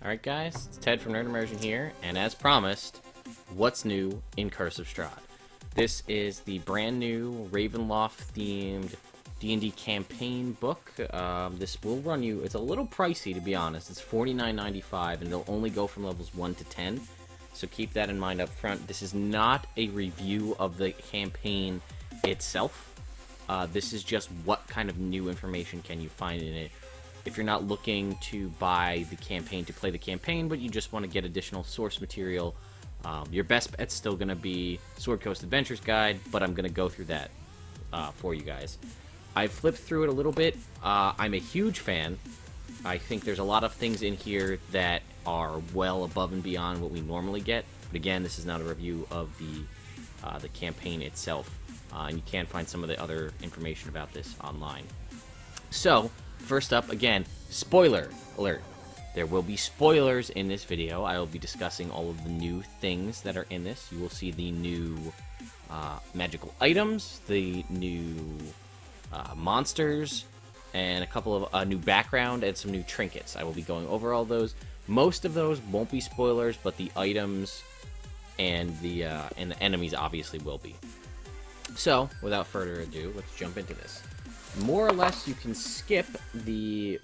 Alright guys, it's Ted from Immersion here, and as promised, what's new in Curse of Strahd? This is the brand new Ravenloft themed D&D campaign book. This will run you, it's a little pricey to be honest, it's $49.95 and it'll only go from levels 1 to 10, so keep that in mind up front. This is not a review of the campaign itself, this is just what kind of new information can you find in it. If you're not looking to buy the campaign to play the campaign, but you just want to get additional source material, your best bet's still going to be Sword Coast Adventures Guide, but I'm going to go through that for you guys. I flipped through it a little bit. I'm a huge fan. I think there's a lot of things in here that are well above and beyond what we normally get. But again, this is not a review of the campaign itself, and you can find some of the other information about this online. So, first up, again, spoiler alert. There will be spoilers in this video. I will be discussing all of the new things that are in this. You will see the new magical items, the new monsters, and a couple of new background and some new trinkets. I will be going over all those. Most of those won't be spoilers, but the items and the enemies obviously will be. So, without further ado, let's jump into this. More or less, you can skip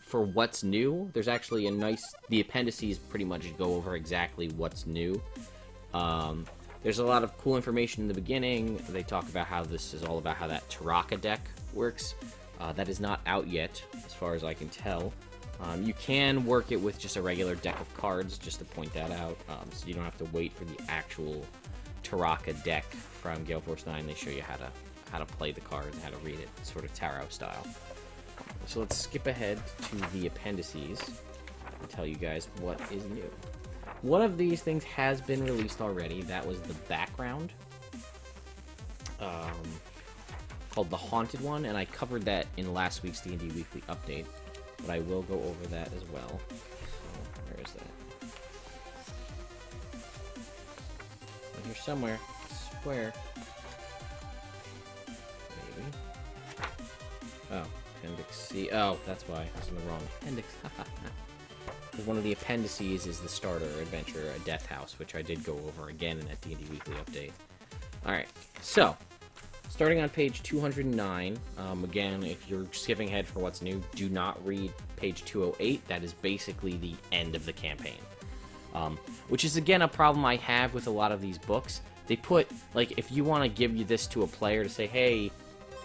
for what's new. There's actually a nice, the appendices pretty much go over exactly what's new. There's a lot of cool information in the beginning. They talk about how this is all about how that Taraka deck works. That is not out yet, as far as I can tell. You can work it with just a regular deck of cards, just to point that out, so you don't have to wait for the actual Taraka deck from Gale Force 9. They show you how to play the cards and how to read it, sort of tarot style. So let's skip ahead to the appendices and tell you guys what is new. One of these things has been released already. That was the background, called the Haunted one, and I covered that in last week's D&D Weekly Update, but I will go over that as well. So, where is that? In here somewhere, I swear. Oh, Appendix C. Oh, that's why. I was in the wrong appendix. Because one of the appendices is the starter adventure, A Death House, which I did go over again in that D&D Weekly Update. Alright, so, starting on page 209, again, if you're skipping ahead for what's new, do not read page 208. That is basically the end of the campaign. Which is, again, a problem I have with a lot of these books. They put, like, if you want to give you this to a player to say, hey,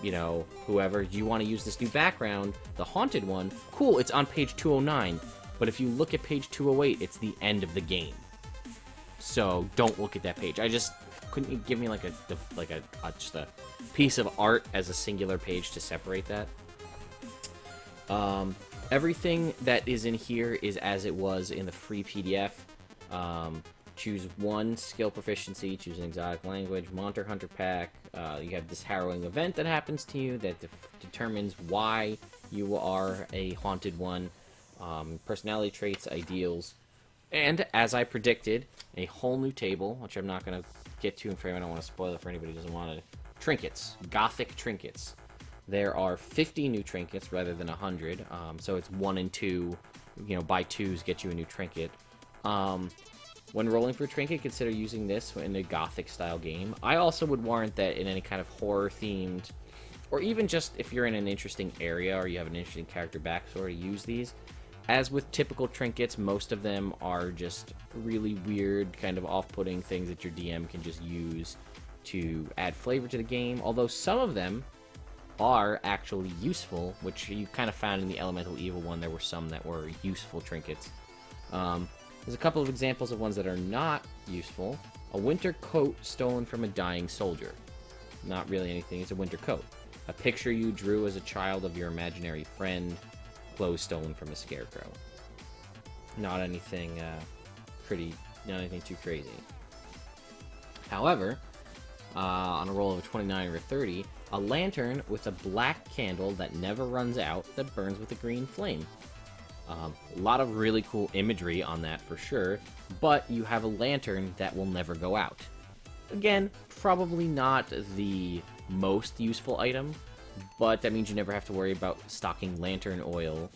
you know, whoever, do you want to use this new background, the Haunted one, cool, it's on page 209, but if you look at page 208, it's the end of the game. So, don't look at that page. Couldn't you give me like just a piece of art as a singular page to separate that? Everything that is in here is as it was in the free PDF. Choose one skill proficiency, choose an exotic language, Monster Hunter pack. You have this harrowing event that happens to you that determines why you are a haunted one. Personality traits, ideals, and as I predicted, a whole new table, which I'm not going to get to in frame. I don't want to spoil it for anybody who doesn't want to. Trinkets, Gothic trinkets. There are 50 new trinkets rather than 100, so it's 1 and 2. You know, buy 2s get you a new trinket. When rolling for a trinket, consider using this in a Gothic-style game. I also would warrant that in any kind of horror-themed, or even just if you're in an interesting area or you have an interesting character backstory, use these. As with typical trinkets, most of them are just really weird, kind of off-putting things that your DM can just use to add flavor to the game, although some of them are actually useful, which you kind of found in the Elemental Evil one. There were some that were useful trinkets. There's a couple of examples of ones that are not useful. A winter coat stolen from a dying soldier. Not really anything, it's a winter coat. A picture you drew as a child of your imaginary friend. Clothes stolen from a scarecrow. Not anything not anything too crazy. However, on a roll of a 29 or a 30, a lantern with a black candle that never runs out that burns with a green flame. A lot of really cool imagery on that for sure, but you have a lantern that will never go out. Again, probably not the most useful item, but that means you never have to worry about stocking lantern oil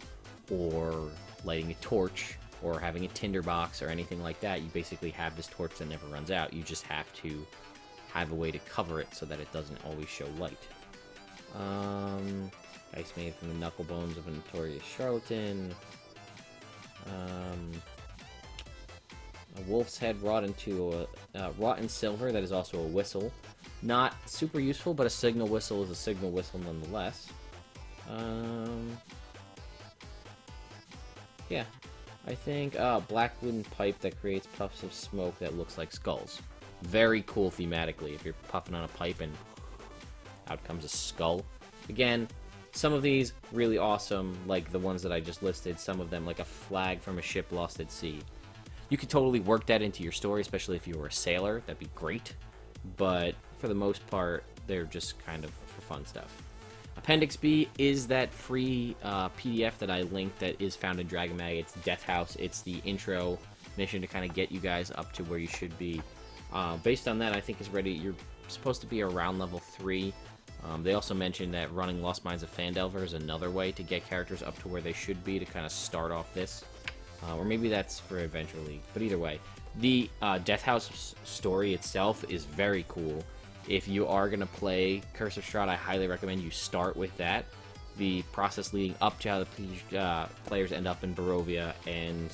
or lighting a torch or having a tinderbox or anything like that. You basically have this torch that never runs out. You just have to have a way to cover it so that it doesn't always show light. Ice made from the knuckle bones of a notorious charlatan. A wolf's head wrought in silver. That is also a whistle. Not super useful, but a signal whistle is a signal whistle nonetheless. Yeah, I think black wooden pipe that creates puffs of smoke that looks like skulls. Very cool thematically. If you're puffing on a pipe and out comes a skull. Again, some of these really awesome, like the ones that I just listed. Some of them, like a flag from a ship lost at sea. You could totally work that into your story, especially if you were a sailor. That'd be great. But for the most part, they're just kind of for fun stuff. Appendix B is that free PDF that I linked that is found in Dragon Mag. It's Death House. It's the intro mission to kind of get you guys up to where you should be. Based on that, I think is ready. You're supposed to be around level 3. They also mentioned that running Lost Mines of Phandelver is another way to get characters up to where they should be to kind of start off this. Or maybe that's for Adventure League. But either way, the Death House story itself is very cool. If you are going to play Curse of Strahd, I highly recommend you start with that. The process leading up to how the players end up in Barovia and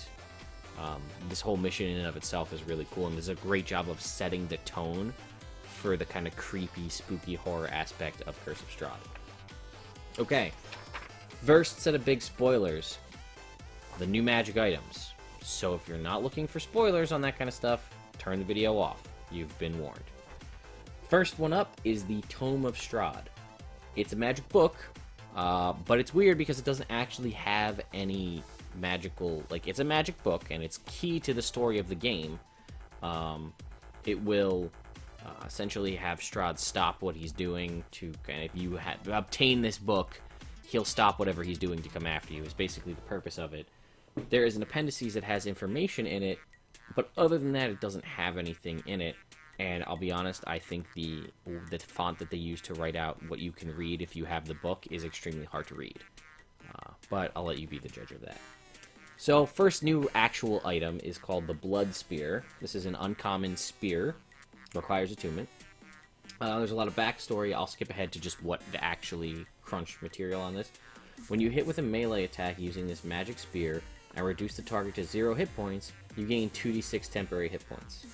this whole mission in and of itself is really cool. And does a great job of setting the tone for the kind of creepy, spooky horror aspect of Curse of Strahd. Okay, first set of big spoilers. The new magic items. So if you're not looking for spoilers on that kind of stuff, turn the video off. You've been warned. First one up is the Tome of Strahd. It's a magic book, but it's weird because it doesn't actually have any magical... Like, it's a magic book, and it's key to the story of the game. It will essentially have Strahd stop what he's doing to... Kind of, if you obtain this book, he'll stop whatever he's doing to come after you, is basically the purpose of it. There is an Appendices that has information in it, but other than that, it doesn't have anything in it. And I'll be honest, I think the font that they use to write out what you can read if you have the book is extremely hard to read. But I'll let you be the judge of that. So, first new actual item is called the Blood Spear. This is an uncommon spear. Requires attunement. There's a lot of backstory. I'll skip ahead to just what the actually crunched material on this. When you hit with a melee attack using this magic spear and reduce the target to 0 hit points, you gain 2d6 temporary hit points.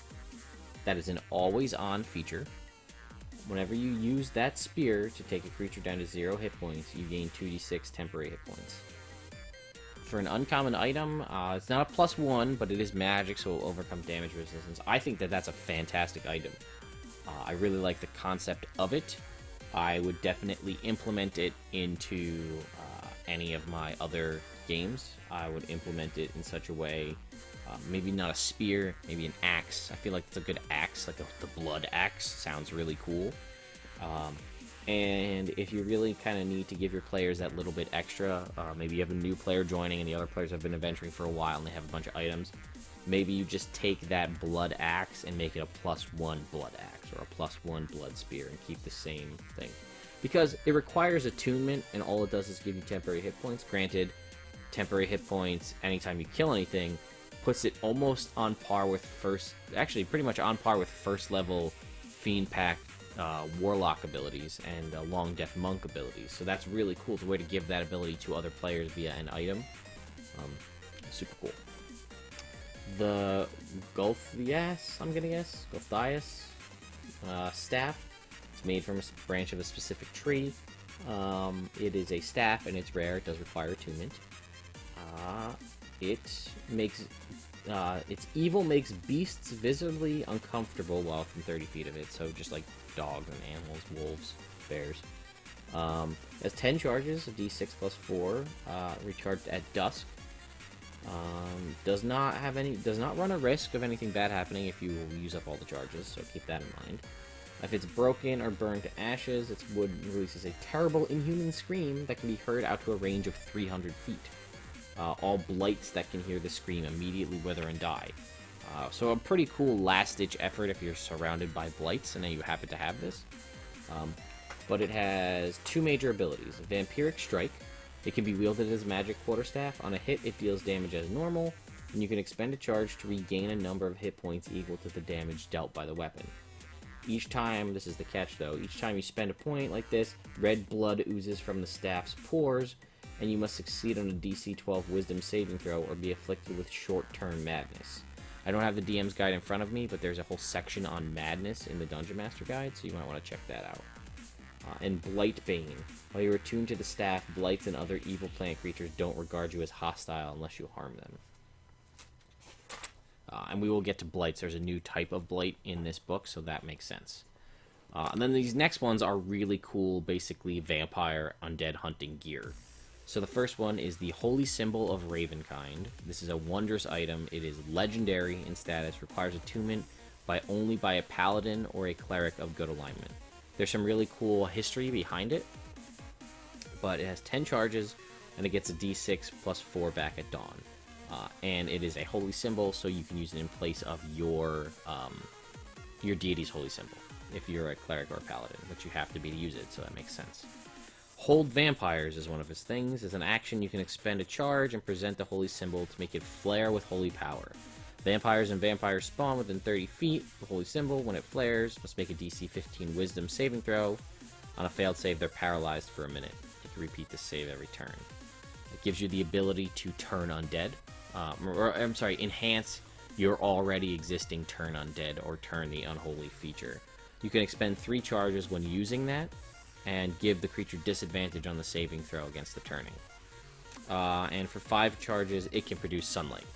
That is an always-on feature. Whenever you use that spear to take a creature down to 0 hit points, you gain 2d6 temporary hit points. For an uncommon item, it's not a +1, but it is magic, so it will overcome damage resistance. I think that that's a fantastic item. I really like the concept of it. I would definitely implement it into any of my other games. I would implement it in such a way, maybe not a spear, maybe an axe. I feel like it's a good axe, like the blood axe sounds really cool. And if you really kind of need to give your players that little bit extra, maybe you have a new player joining and the other players have been adventuring for a while and they have a bunch of items, maybe you just take that blood axe and make it a +1 blood axe or a +1 blood spear and keep the same thing. Because it requires attunement and all it does is give you temporary hit points. Granted, temporary hit points anytime you kill anything puts it almost on par with actually pretty much on par with first level Fiend Pack Warlock abilities and Long Death Monk abilities. So that's really cool. It's a way to give that ability to other players via an item. Super cool. The Gulthias, I'm gonna guess, Gulthias staff. It's made from a branch of a specific tree. It is a staff and it's rare. It does require attunement. Its evil makes beasts visibly uncomfortable while within 30 feet of it. So just like dogs and animals, wolves, bears. It has 10 charges of d6 + 4, recharged at dusk. Does not run a risk of anything bad happening if you use up all the charges, so keep that in mind. If it's broken or burned to ashes, its wood releases a terrible, inhuman scream that can be heard out to a range of 300 feet. All blights that can hear the scream immediately wither and die. So a pretty cool last-ditch effort if you're surrounded by blights and then you happen to have this. But it has 2 major abilities. Vampiric Strike. It can be wielded as a magic quarterstaff. On a hit, it deals damage as normal. and you can expend a charge to regain a number of hit points equal to the damage dealt by the weapon. Each time, this is the catch though, each time you spend a point like this, red blood oozes from the staff's pores, and you must succeed on a DC 12 Wisdom saving throw or be afflicted with short-term madness. I don't have the DM's guide in front of me, but there's a whole section on madness in the Dungeon Master guide, so you might want to check that out. And Blight Bane. While you're attuned to the staff, blights and other evil plant creatures don't regard you as hostile unless you harm them. And we will get to blights. There's a new type of blight in this book, so that makes sense. And then these next ones are really cool, basically vampire undead hunting gear. So the first one is the Holy Symbol of Ravenkind. This is a wondrous item. It is legendary in status, requires attunement only by a paladin or a cleric of good alignment. There's some really cool history behind it, but it has 10 charges, and it gets a d6 plus 4 back at dawn. And it is a holy symbol, so you can use it in place of your deity's holy symbol, if you're a cleric or a paladin, which you have to be to use it, so that makes sense. Hold Vampires is one of his things. As an action, you can expend a charge and present the holy symbol to make it flare with holy power. Vampires and vampires spawn within 30 feet. The holy symbol, when it flares, must make a DC 15 Wisdom saving throw. On a failed save, they're paralyzed for a minute. You can repeat the save every turn. It gives you the ability to turn undead. Enhance your already existing turn undead or turn the unholy feature. You can expend 3 charges when using that, and give the creature disadvantage on the saving throw against the turning. And for 5 charges, it can produce sunlight.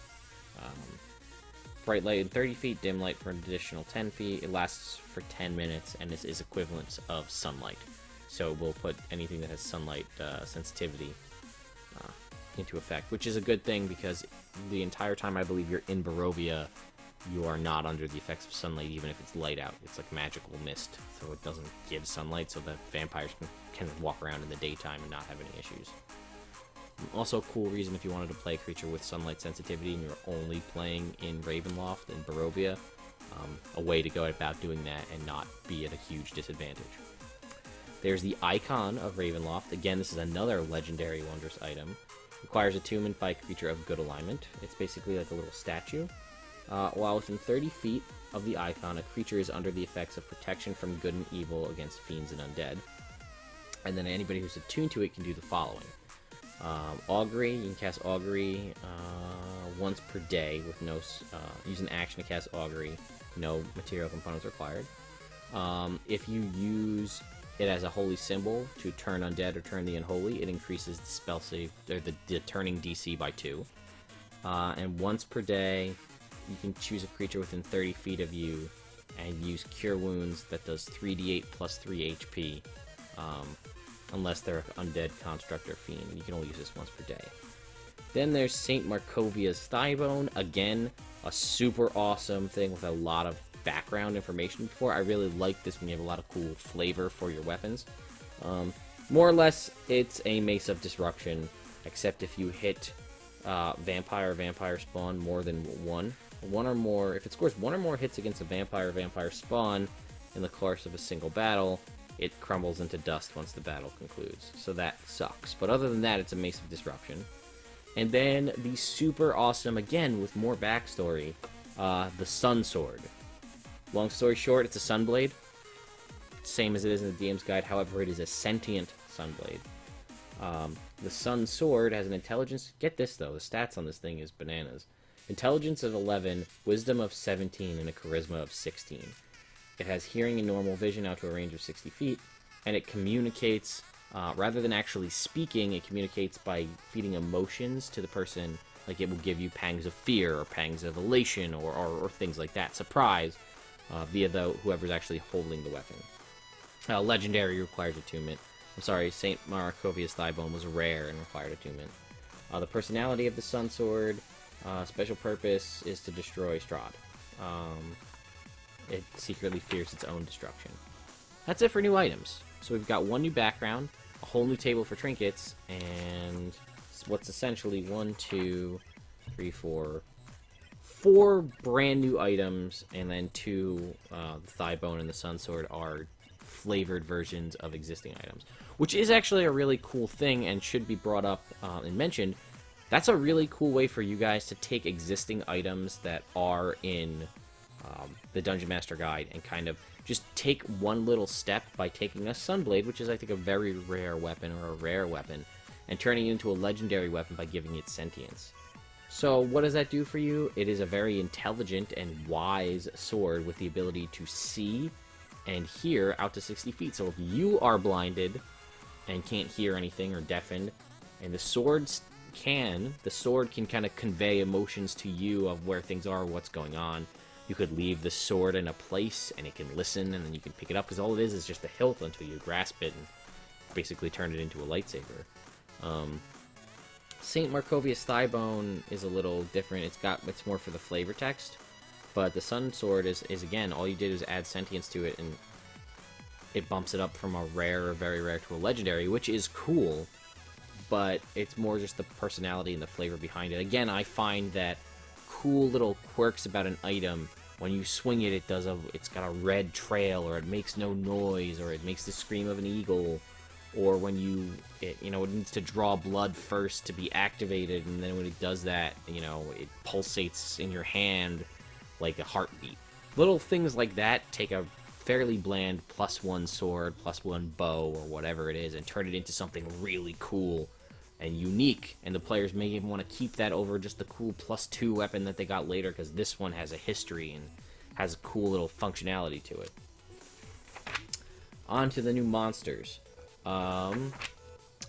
Bright light in 30 feet, dim light for an additional 10 feet. It lasts for 10 minutes, and this is equivalent of sunlight. So we'll put anything that has sunlight sensitivity into effect, which is a good thing because the entire time I believe you're in Barovia, you are not under the effects of sunlight, even if it's light out. It's like magical mist, so it doesn't give sunlight, so that vampires can walk around in the daytime and not have any issues. Also a cool reason if you wanted to play a creature with sunlight sensitivity and you're only playing in Ravenloft and Barovia, a way to go about doing that and not be at a huge disadvantage. There's the Icon of Ravenloft. Again, this is another legendary wondrous item. Requires attunement by a creature of good alignment. It's basically like a little statue. While within 30 feet of the icon, a creature is under the effects of protection from good and evil against fiends and undead. And then anybody who's attuned to it can do the following. Augury, you can cast Augury once per day with no... use an action to cast Augury, no material components required. If you use it as a holy symbol to turn undead or turn the unholy, it increases the spell save, or the turning DC by 2. And once per day, you can choose a creature within 30 feet of you and use Cure Wounds that does 3d8 plus 3 HP, unless they're an undead construct or fiend. You can only use this once per day. Then there's St. Markovia's Thighbone. Again, a super awesome thing with a lot of background information before. I really like this when you have a lot of cool flavor for your weapons. More or less, it's a Mace of Disruption, except if you hit vampire spawn more than one or more. If it scores 1 or more hits against a vampire spawn in the course of a single battle, it crumbles into dust once the battle concludes. So that sucks. But other than that, it's a Mace of Disruption. And then the super awesome, again with more backstory, the Sun Sword. Long story short, it's a Sunblade. Same as it is in the DM's guide, however, it is a sentient Sunblade. The Sun Sword has an intelligence... Get this, though. The stats on this thing is bananas. Intelligence of 11, Wisdom of 17, and a Charisma of 16. It has hearing and normal vision out to a range of 60 feet, and it communicates... rather than actually speaking, it communicates by feeding emotions to the person. Like, it will give you pangs of fear, or pangs of elation, or things like that. Surprise, via whoever's actually holding the weapon. Legendary requires attunement. I'm sorry, St. Markovia's Thighbone was rare and required attunement. The personality of the Sun Sword, special purpose is to destroy Strahd. It secretly fears its own destruction. That's it for new items. So we've got 1 new background, a whole new table for trinkets, and what's essentially 4 brand new items, and then 2, the Thighbone and the Sun Sword are flavored versions of existing items, which is actually a really cool thing and should be brought up and mentioned, that's a really cool way for you guys to take existing items that are in the Dungeon Master Guide and kind of just take one little step by taking a Sunblade, which is, I think, a very rare weapon or a rare weapon, and turning it into a legendary weapon by giving it sentience. So what does that do for you? It is a very intelligent and wise sword with the ability to see and hear out to 60 feet. So if you are blinded and can't hear anything or deafened, and the sword can kind of convey emotions to you of where things are, what's going on. You could leave the sword in a place and it can listen, and then you can pick it up, because all it is just a hilt until you grasp it and basically turn it into a lightsaber. St. Markovius Thighbone is a little different. It's more for the flavor text, but the Sun Sword is again, all you did is add sentience to it, and it bumps it up from a rare or very rare to a legendary, which is cool, but it's more just the personality and the flavor behind it. Again, I find that cool little quirks about an item, when you swing it, it's got a red trail, or it makes no noise, or it makes the scream of an eagle, or when it needs to draw blood first to be activated, and then when it does that, it pulsates in your hand like a heartbeat. Little things like that take a fairly bland +1 sword, +1 bow, or whatever it is, and turn it into something really cool and unique, and the players may even want to keep that over just the cool +2 weapon that they got later, because this one has a history and has a cool little functionality to it. On to the new monsters. I'm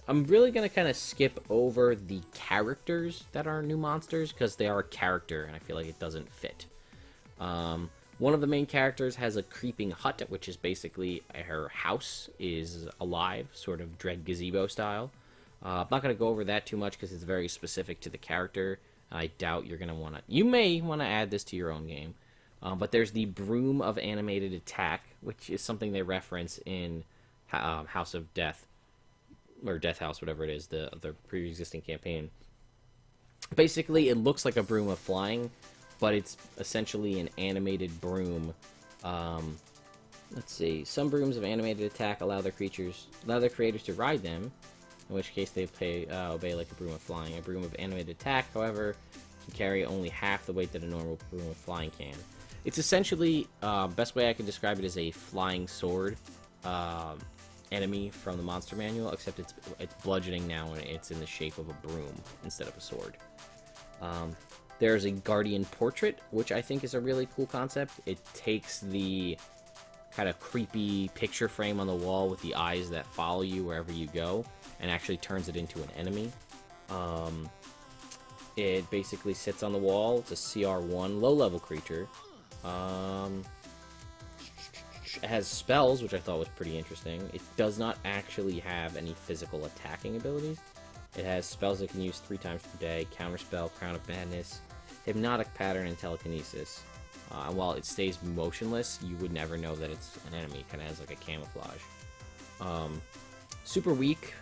really going to kind of skip over the characters that are new monsters, because they are a character, and I feel like it doesn't fit. One of the main characters has a creeping hut, which is basically her house is alive, sort of Dread Gazebo style. I'm not going to go over that too much because it's very specific to the character. I doubt you're going to want to... You may want to add this to your own game. But there's the Broom of Animated Attack, which is something they reference in House of Death, or Death House, whatever it is, the pre-existing campaign. Basically, it looks like a broom of flying, but it's essentially an animated broom. Let's see. Some brooms of animated attack allow their creators to ride them, in which case they obey like a broom of flying. A broom of animated attack, however, can carry only half the weight that a normal broom of flying can. It's essentially, best way I can describe it is a flying sword enemy from the monster manual, except it's bludgeoning now, and it's in the shape of a broom instead of a sword. There's a Guardian Portrait, which I think is a really cool concept. It takes the kind of creepy picture frame on the wall with the eyes that follow you wherever you go, and actually turns it into an enemy. It basically sits on the wall. It's a CR1 low-level creature. It has spells, which I thought was pretty interesting. It does not actually have any physical attacking abilities. It has spells it can use 3 times per day: Counterspell, Crown of Madness, Hypnotic Pattern, and Telekinesis. And while it stays motionless, you would never know that it's an enemy. It kind of has like a camouflage. Super weak,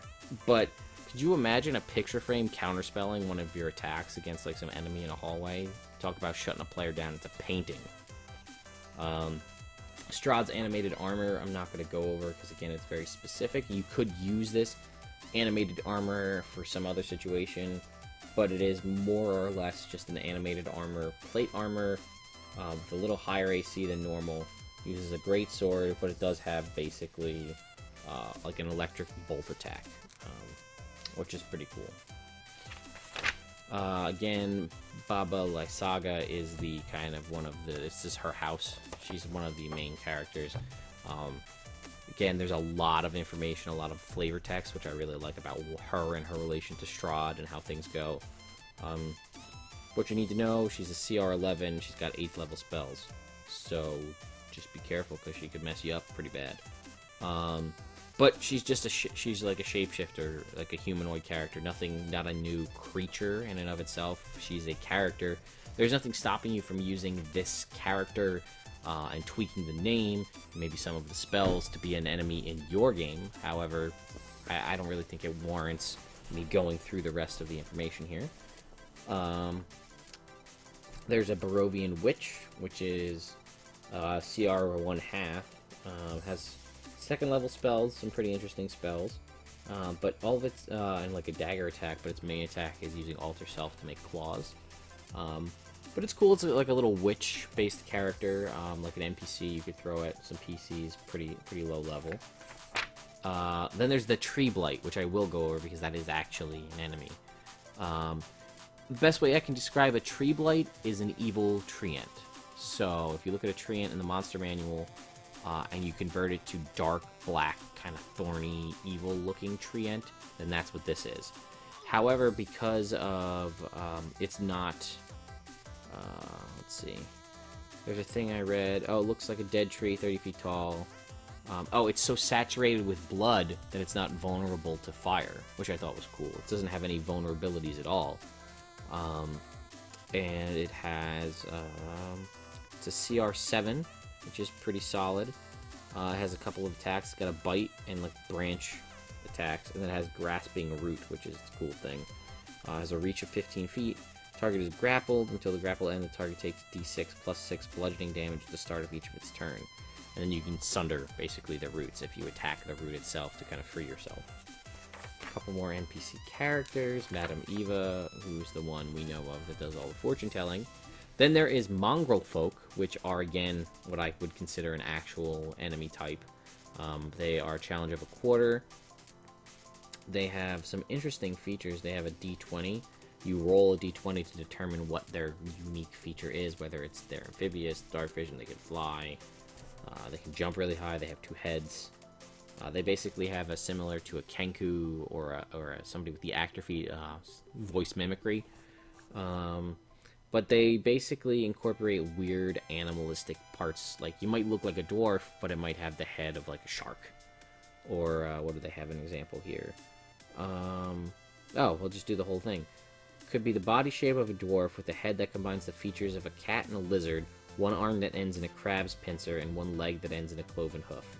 but could you imagine a picture frame counterspelling one of your attacks against like some enemy in a hallway? Talk about shutting a player down. It's a painting. Strahd's animated armor, I'm not going to go over because, again, it's very specific. You could use this animated armor for some other situation, but it is more or less just an animated armor. Plate armor with a little higher AC than normal. Uses a great sword, but it does have basically like an electric bolt attack, which is pretty cool. Again, Baba Lysaga is the kind of this is her house. She's one of the main characters. Again, there's a lot of information, a lot of flavor text, which I really like about her and her relation to Strahd and how things go. What you need to know, she's a CR11, she's got 8th level spells. So just be careful because she could mess you up pretty bad. But she's just she's like a shapeshifter, like a humanoid character. Not a new creature in and of itself. She's a character. There's nothing stopping you from using this character and tweaking the name, maybe some of the spells to be an enemy in your game. However, I don't really think it warrants me going through the rest of the information here. There's a Peruvian Witch, which is CR 1/2. Has 2nd level spells, some pretty interesting spells. But all of it's in like a dagger attack, but its main attack is using Alter Self to make claws. But it's cool. It's like a little witch-based character, like an NPC you could throw at some PCs, pretty low level. Then there's the Tree Blight, which I will go over because that is actually an enemy. The best way I can describe a Tree Blight is an evil treant. So if you look at a treant in the monster manual, and you convert it to dark black, kind of thorny, evil-looking treant, then that's what this is. However, because of it's not... let's see. There's a thing I read. Oh, it looks like a dead tree, 30 feet tall. Oh, it's so saturated with blood that it's not vulnerable to fire, which I thought was cool. It doesn't have any vulnerabilities at all. And it has... it's a CR7, which is pretty solid. It has a couple of attacks. It's got a bite and like branch attacks. And then it has Grasping Root, which is a cool thing. It has a reach of 15 feet. Target is grappled. Until the grapple ends, the target takes d6 plus 6 bludgeoning damage at the start of each of its turn. And then you can sunder, basically, the roots if you attack the root itself to kind of free yourself. A couple more NPC characters. Madame Eva, who's the one we know of that does all the fortune-telling. Then there is Mongrel Folk, which are, again, what I would consider an actual enemy type. They are challenge of a quarter. They have some interesting features. They have a d20. You roll a d20 to determine what their unique feature is, whether it's they're amphibious, dark vision, they can fly, they can jump really high, they have 2 heads. They basically have a similar to a Kenku or somebody with the actor feat, voice mimicry. But they basically incorporate weird animalistic parts. Like, you might look like a dwarf, but it might have the head of, like, a shark. Or, what do they have an example here? Oh, we'll just do the whole thing. Could be the body shape of a dwarf with a head that combines the features of a cat and a lizard, one arm that ends in a crab's pincer, and one leg that ends in a cloven hoof.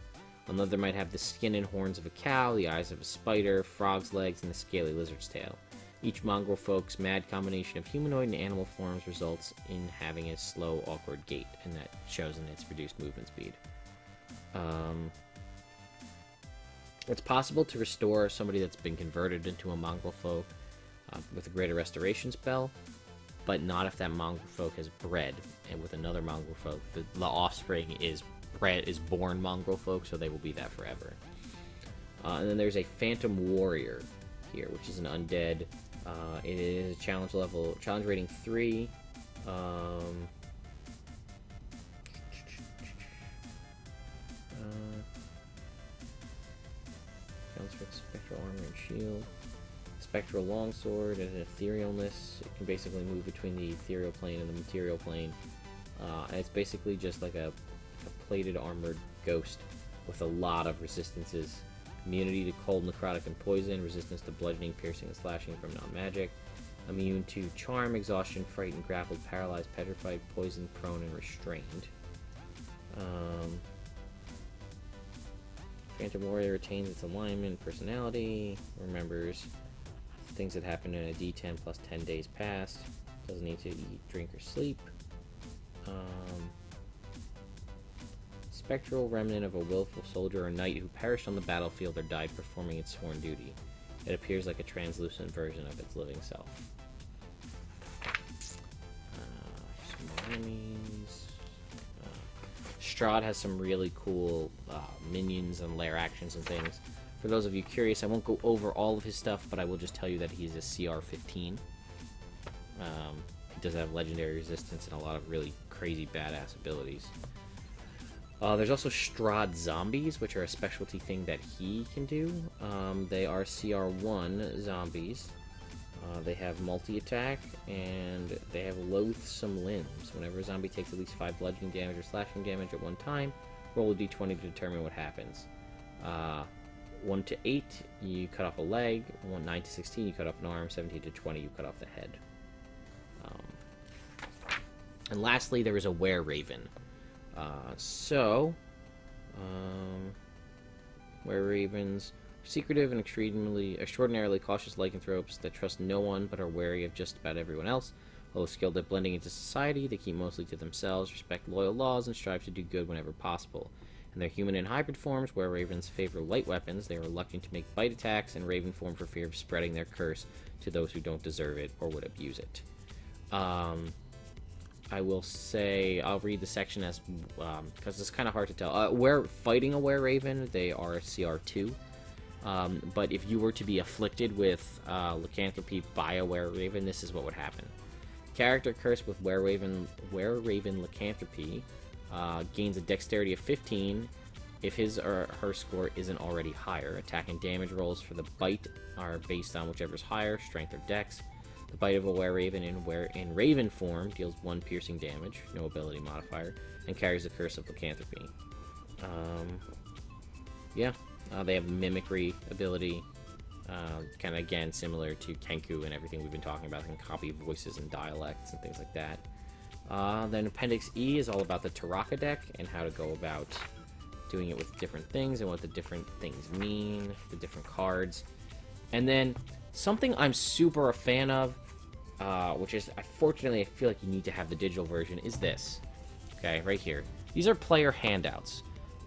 Another might have the skin and horns of a cow, the eyes of a spider, frog's legs, and the scaly lizard's tail. Each Mongrel Folk's mad combination of humanoid and animal forms results in having a slow, awkward gait, and that shows in its reduced movement speed. It's possible to restore somebody that's been converted into a Mongrel Folk with a greater restoration spell, but not if that Mongrel Folk has bred, and with another Mongrel Folk, the offspring is born Mongrel Folk, so they will be that forever. And then there's a Phantom Warrior here, which is an undead. It is a challenge rating 3. Counts for spectral armor and shield. Spectral longsword and an etherealness. It can basically move between the ethereal plane and the material plane. And it's basically just like a plated armored ghost with a lot of resistances. Immunity to cold, necrotic, and poison. Resistance to bludgeoning, piercing, and slashing from non-magic. Immune to charm, exhaustion, frightened, grappled, paralyzed, petrified, poisoned, prone, and restrained. Phantom Warrior retains its alignment and personality. Remembers things that happen in a D10 plus 10 days past. Doesn't need to eat, drink, or sleep. Spectral remnant of a willful soldier or knight who perished on the battlefield or died performing its sworn duty. It appears like a translucent version of its living self. Some more enemies. Strahd has some really cool minions and lair actions and things. For those of you curious, I won't go over all of his stuff, but I will just tell you that he's a CR15. He does have legendary resistance and a lot of really crazy badass abilities. There's also Strahd zombies, which are a specialty thing that he can do. They are CR1 zombies. They have multi-attack, and they have loathsome limbs. Whenever a zombie takes at least 5 bludgeoning damage or slashing damage at one time, roll a d20 to determine what happens. 1 to 8, you cut off a leg. 9 to 16, you cut off an arm. 17 to 20, you cut off the head. And lastly, there is a Were-Raven. Were-Ravens, secretive and extraordinarily cautious lycanthropes that trust no one but are wary of just about everyone else. Although skilled at blending into society, they keep mostly to themselves, respect loyal laws, and strive to do good whenever possible. In their human and hybrid forms, where ravens favor light weapons, they are reluctant to make bite attacks in raven form for fear of spreading their curse to those who don't deserve it or would abuse it. I will say, I'll read the section as, because it's kind of hard to tell. Where fighting a were-raven, they are CR2. But if you were to be afflicted with lycanthropy by a were-raven, this is what would happen. Character cursed with were-raven lycanthropy gains a dexterity of 15 if his or her score isn't already higher. Attack and damage rolls for the bite are based on whichever's higher, strength or dex. The bite of a were-raven in raven form deals 1 piercing damage, no ability modifier, and carries the curse of lycanthropy. They have the mimicry ability, kind of again similar to Kenku and everything we've been talking about. They can copy voices and dialects and things like that. Then Appendix E is all about the Taraka deck and how to go about doing it with different things and what the different things mean, the different cards. And then something I'm super a fan of, which is, unfortunately, I feel like you need to have the digital version, is this. Okay, right here. These are player handouts.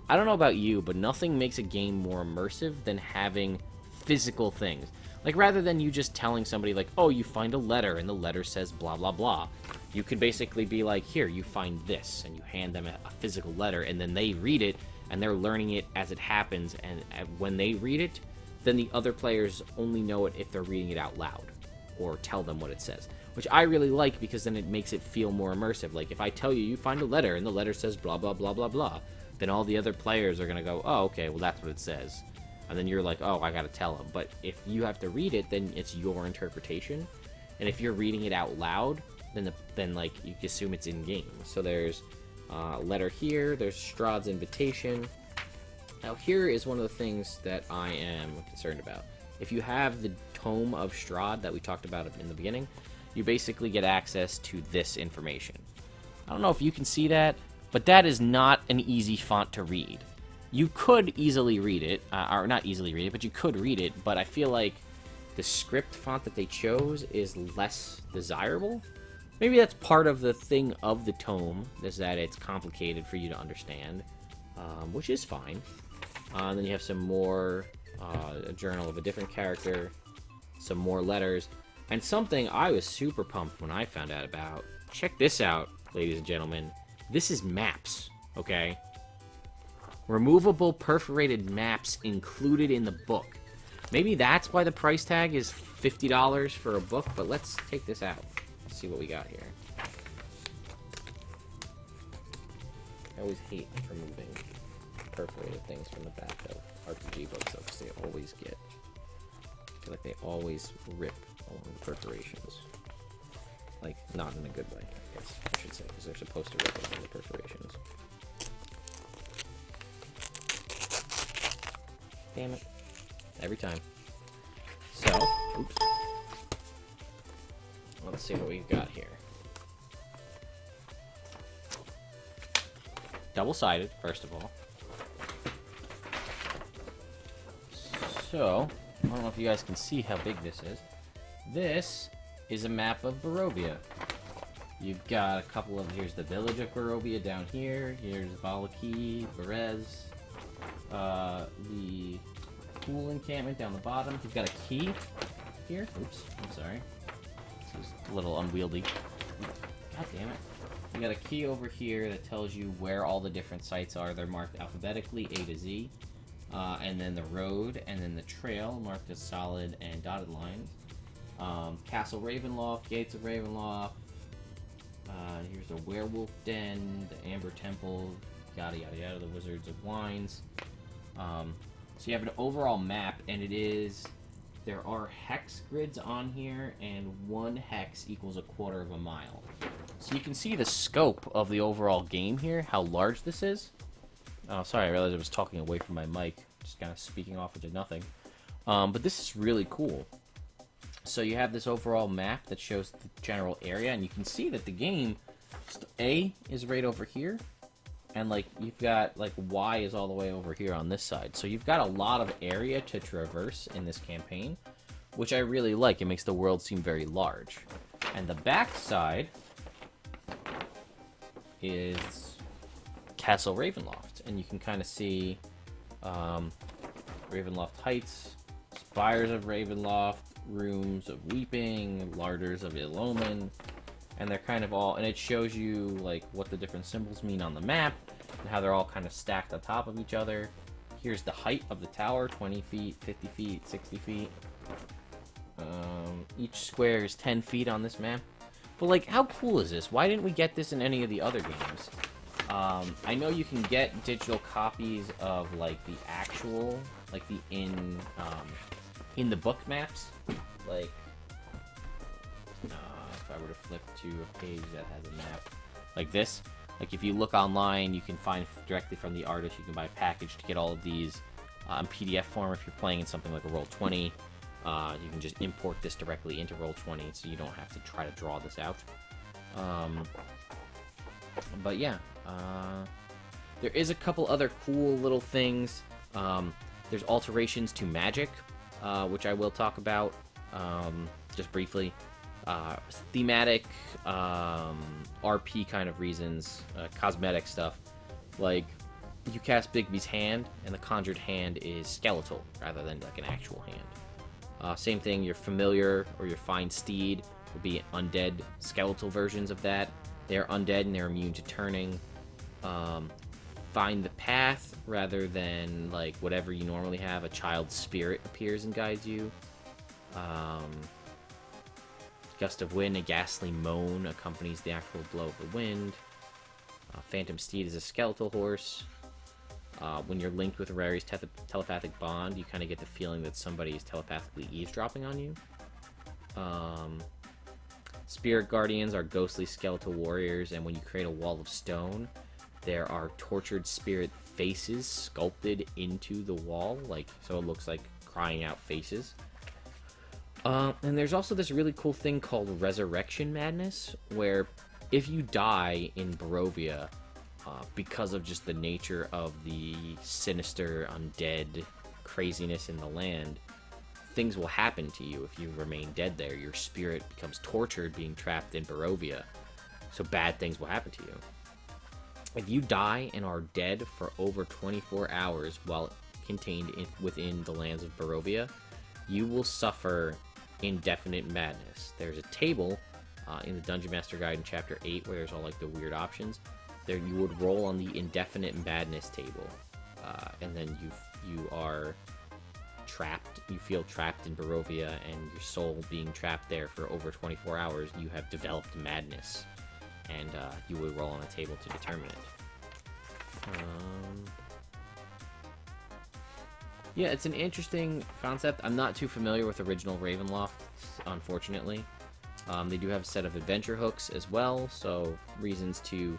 I don't know about you, but nothing makes a game more immersive than having physical things. Like, rather than you just telling somebody, like, oh, you find a letter, and the letter says blah, blah, blah. You could basically be like, here, you find this, and you hand them a physical letter, and then they read it, and they're learning it as it happens, and when they read it, then the other players only know it if they're reading it out loud, or tell them what it says. Which I really like, because then it makes it feel more immersive. Like, if I tell you, you find a letter, and the letter says blah, blah, blah, blah, blah, then all the other players are going to go, oh, okay, well, that's what it says. And then you're like, oh, I got to tell them. But if you have to read it, then it's your interpretation. And if you're reading it out loud, then like, you assume it's in-game. So there's a letter here, there's Strahd's invitation. Now, here is one of the things that I am concerned about. If you have the Tome of Strahd that we talked about in the beginning, you basically get access to this information. I don't know if you can see that, but that is not an easy font to read. You could easily read it, or not easily read it, but you could read it, but I feel like the script font that they chose is less desirable. Maybe that's part of the thing of the tome, is that it's complicated for you to understand, which is fine. And then you have some more, a journal of a different character, some more letters, and something I was super pumped when I found out about. Check this out, ladies and gentlemen. This is maps, okay? Removable perforated maps included in the book. Maybe that's why the price tag is $50 for a book, but let's take this out. Let's see what we got here. I always hate removing perforated things from the back of RPG books, though, because they always get... I feel like they always rip along the perforations. Like, not in a good way, I guess I should say, because they're supposed to rip along the perforations. Damn it. Every time. So, oops. Let's see what we've got here. Double-sided, first of all. So, I don't know if you guys can see how big this is. This is a map of Barovia. You've got a couple of... Here's the village of Barovia down here. Here's Valaki, Berez. The pool encampment down the bottom. You've got a key here. Oops, I'm sorry. This is a little unwieldy. God damn it. You got a key over here that tells you where all the different sites are. They're marked alphabetically, A to Z. And then the road, and then the trail, marked as solid and dotted lines. Castle Ravenloft, Gates of Ravenloft. Here's the Werewolf Den, the Amber Temple, yada yada yada, the Wizards of Wines. So you have an overall map, and there are hex grids on here, and one hex equals a quarter of a mile. So you can see the scope of the overall game here, how large this is. Oh, sorry, I realized I was talking away from my mic, just kind of speaking off into nothing. But this is really cool. So you have this overall map that shows the general area, and you can see that the game, A is right over here, and like you've got like Y is all the way over here on this side. So you've got a lot of area to traverse in this campaign, which I really like. It makes the world seem very large. And the back side is Castle Ravenloft, and you can kind of see Ravenloft Heights, Spires of Ravenloft, Rooms of Weeping, Larders of Ill Omen, and they're kind of all, and it shows you like what the different symbols mean on the map and how they're all kind of stacked on top of each other. Here's the height of the tower: 20 feet, 50 feet, 60 feet. Each square is 10 feet on this map. But like, how cool is this? Why didn't we get this in any of the other games? I know you can get digital copies of like the actual, like the in the book maps. Like, if I were to flip to a page that has a map like this, like if you look online, you can find directly from the artist. You can buy a package to get all of these in PDF form. If you're playing in something like a Roll20, you can just import this directly into Roll20, so you don't have to try to draw this out. But yeah, there is a couple other cool little things. There's alterations to magic, which I will talk about just briefly. Thematic RP kind of reasons, cosmetic stuff. Like, you cast Bigby's hand, and the conjured hand is skeletal rather than like an actual hand. Same thing, your familiar or your fine steed will be undead skeletal versions of that. They're undead and they're immune to turning. Find the path rather than like whatever you normally have. A child's spirit appears and guides you. Gust of wind, a ghastly moan accompanies the actual blow of the wind. Phantom steed is a skeletal horse. When you're linked with a Rary's telepathic bond, you kind of get the feeling that somebody is telepathically eavesdropping on you. Spirit guardians are ghostly skeletal warriors, and when you create a wall of stone, there are tortured spirit faces sculpted into the wall, like so it looks like crying out faces. And there's also this really cool thing called Resurrection Madness, where if you die in Barovia, because of just the nature of the sinister undead craziness in the land, things will happen to you if you remain dead there. Your spirit becomes tortured being trapped in Barovia, so bad things will happen to you. If you die and are dead for over 24 hours while contained within the lands of Barovia, you will suffer indefinite madness. There's a table in the Dungeon Master Guide in Chapter 8 where there's all like the weird options. There you would roll on the indefinite madness table, and then you are trapped. You feel trapped in Barovia, and your soul being trapped there for over 24 hours, you have developed madness, and you would roll on a table to determine it. Yeah, it's an interesting concept. I'm not too familiar with original Ravenloft, unfortunately. They do have a set of adventure hooks as well, so reasons to...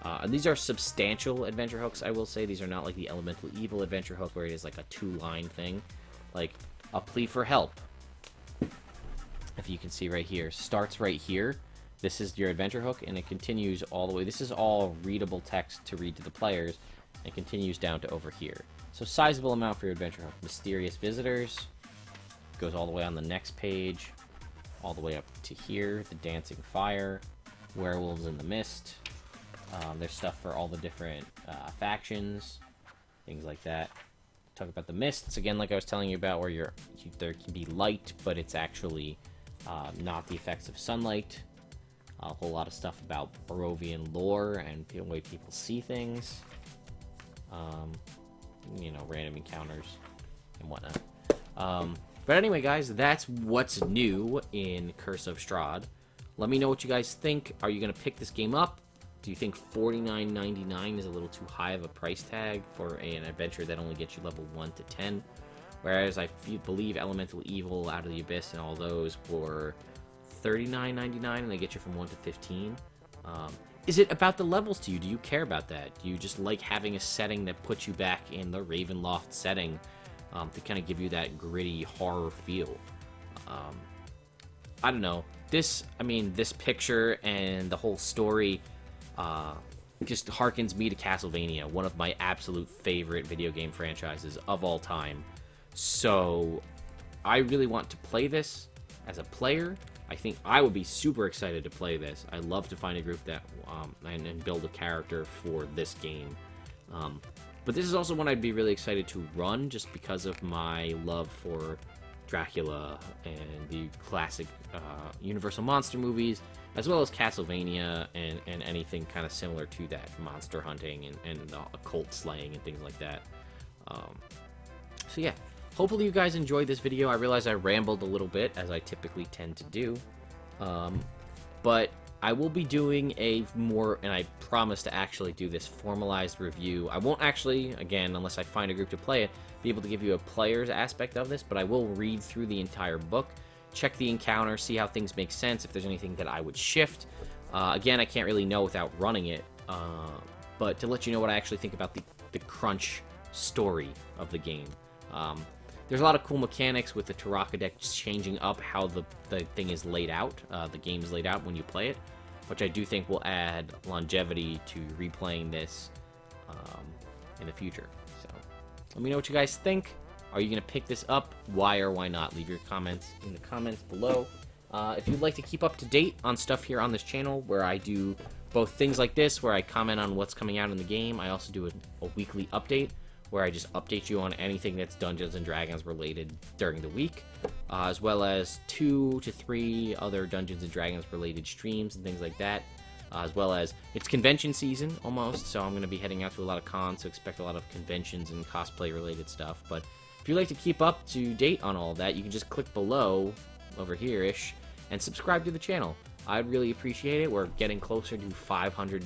and these are substantial adventure hooks, I will say. These are not like the Elemental Evil adventure hook where it is like a 2-line thing. Like, a plea for help, if you can see right here, starts right here. This is your adventure hook, and it continues all the way. This is all readable text to read to the players. It continues down to over here. So sizable amount for your adventure hook. Mysterious visitors goes all the way on the next page, all the way up to here. The dancing fire, werewolves in the mist. There's stuff for all the different factions, things like that. Talk about the mists again, like I was telling you about, where there can be light, but it's actually not the effects of sunlight. A whole lot of stuff about Barovian lore and the way people see things. You know, random encounters and whatnot. But anyway, guys, that's what's new in Curse of Strahd. Let me know what you guys think. Are you going to pick this game up? Do you think $49.99 is a little too high of a price tag for an adventure that only gets you level 1 to 10? Whereas I believe Elemental Evil, Out of the Abyss, and all those were $39.99, and they get you from 1 to 15. Is it about the levels to you? Do you care about that? Do you just like having a setting that puts you back in the Ravenloft setting to kind of give you that gritty horror feel? I don't know. This picture and the whole story just harkens me to Castlevania, one of my absolute favorite video game franchises of all time. So I really want to play this as a player. I think I would be super excited to play this. I love to find a group that and build a character for this game. But this is also one I'd be really excited to run, just because of my love for Dracula and the classic Universal monster movies, as well as Castlevania and anything kind of similar to that, monster hunting and occult slaying and things like that. So yeah, hopefully you guys enjoyed this video. I realize I rambled a little bit, as I typically tend to do, but I will be doing a more, and I promise to actually do this formalized review. I won't actually, again, unless I find a group to play it, be able to give you a player's aspect of this, but I will read through the entire book, check the encounter, see how things make sense, if there's anything that I would shift. Again, I can't really know without running it, but to let you know what I actually think about the crunch story of the game. There's a lot of cool mechanics with the Taraka deck changing up how the thing is laid out, the game is laid out when you play it, which I do think will add longevity to replaying this in the future. So let me know what you guys think. Are you going to pick this up? Why or why not? Leave your comments in the comments below. If you'd like to keep up to date on stuff here on this channel, where I do both things like this, where I comment on what's coming out in the game, I also do a weekly update, where I just update you on anything that's Dungeons & Dragons related during the week, as well as 2 to 3 other Dungeons & Dragons related streams and things like that, as well as it's convention season almost, so I'm going to be heading out to a lot of cons, so expect a lot of conventions and cosplay related stuff. But if you'd like to keep up to date on all that, you can just click below, over here-ish, and subscribe to the channel. I'd really appreciate it. We're getting closer to 500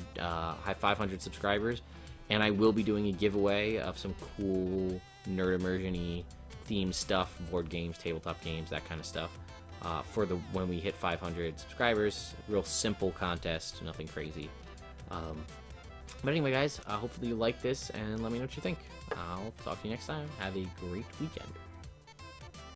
subscribers, and I will be doing a giveaway of some cool Nerd Immersion-y themed stuff, board games, tabletop games, that kind of stuff, for when we hit 500 subscribers. Real simple contest, nothing crazy. But anyway, guys, hopefully you like this, and let me know what you think. I'll talk to you next time. Have a great weekend.